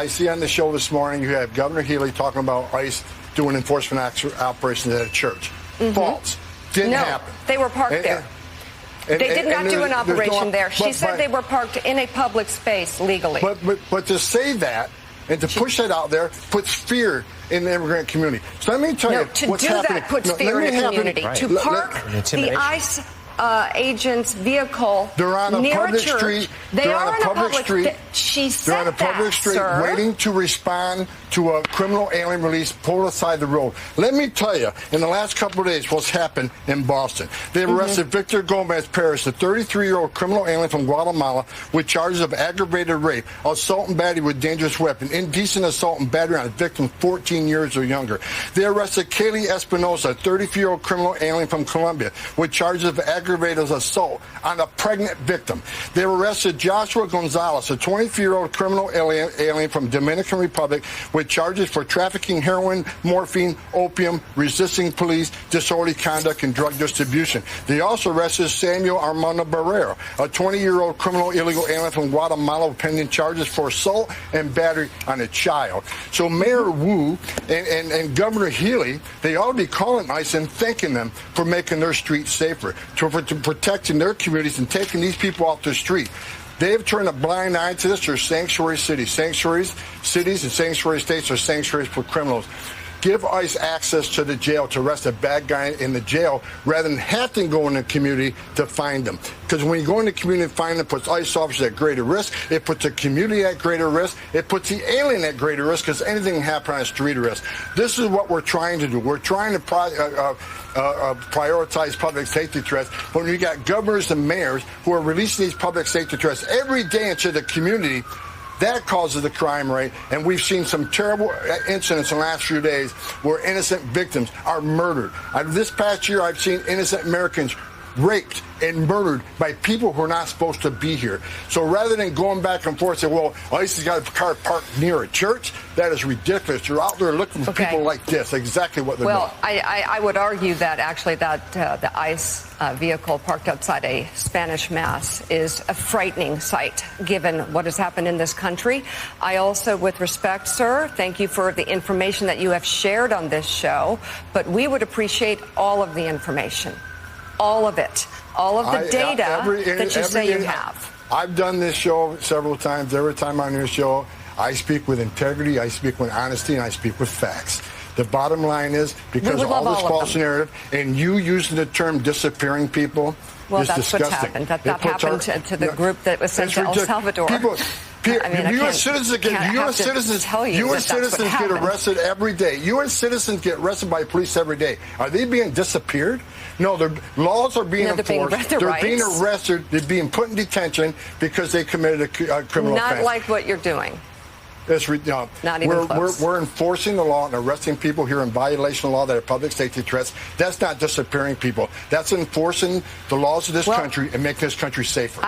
I see on the show this morning you have Governor Healy talking about ICE doing enforcement operations at a church. False. Didn't happen. They were parked there. They did not do an operation there. She said they were parked in a public space legally. But to say that and to push that out there puts fear in the immigrant community. So let me tell you what's happening. To do that puts fear in the community. Right. To park the ICE agent's vehicle they're on a near public a church. Street. They are on a public street. She said they're on a public street sir. waiting to respond to a criminal alien release pulled aside the road. Let me tell you, in the last couple of days, what's happened in Boston. They've arrested Victor Gomez Perez, a 33-year-old criminal alien from Guatemala, with charges of aggravated rape, assault and battery with dangerous weapon, indecent assault and battery on a victim 14 years or younger. They arrested Kaylee Espinosa, a 33-year-old criminal alien from Colombia, with charges of aggravated assault on a pregnant victim. They arrested Joshua Gonzalez, a 24-year-old criminal alien from Dominican Republic, with charges for trafficking heroin, morphine, opium, resisting police, disorderly conduct, and drug distribution. They also arrested Samuel Armando Barrero, a 20-year-old criminal illegal alien from Guatemala, pending charges for assault and battery on a child. So Mayor Wu and Governor Healy, they ought to be calling ICE and thanking them for making their streets safer, for protecting their communities and taking these people off the street. They have turned a blind eye to this. They're sanctuary cities. Sanctuaries, cities and sanctuary states are sanctuaries for criminals. Give ICE access to the jail to arrest a bad guy in the jail rather than have to go in the community to find them. Because when you go in the community and find them, it puts ICE officers at greater risk. It puts the community at greater risk. It puts the alien at greater risk because anything can happen on a street risk. This is what we're trying to do. We're trying to prioritize public safety threats. But when you got governors and mayors who are releasing these public safety threats every day into the community, that causes the crime rate, and we've seen some terrible incidents in the last few days where innocent victims are murdered. This past year, I've seen innocent Americans raped and murdered by people who are not supposed to be here. So rather than going back and forth and say, well, ICE has got a car parked near a church, that is ridiculous. You're out there looking for people like this, exactly what they're doing. Well, I would argue that actually that the ICE vehicle parked outside a Spanish mass is a frightening sight, given what has happened in this country. I also, with respect, sir, thank you for the information that you have shared on this show, but we would appreciate all of the information. All of it. All of the data that you say you have. I've done this show several times. Every time on your show, I speak with integrity, I speak with honesty, and I speak with facts. The bottom line is, because of all this false narrative, and you using the term disappearing people, well, is that's disgusting. What's happened. That happened to the group that was sent to El Salvador. U.S. citizens get arrested every day. U.S. citizens get arrested by police every day. Are they being disappeared? No, their laws are being enforced. They're being arrested. They're being put in detention because they committed a criminal offense. Not like what you're doing. Not even close. We're enforcing the law and arresting people here in violation of law that are public safety threats. That's not disappearing people. That's enforcing the laws of this country and making this country safer.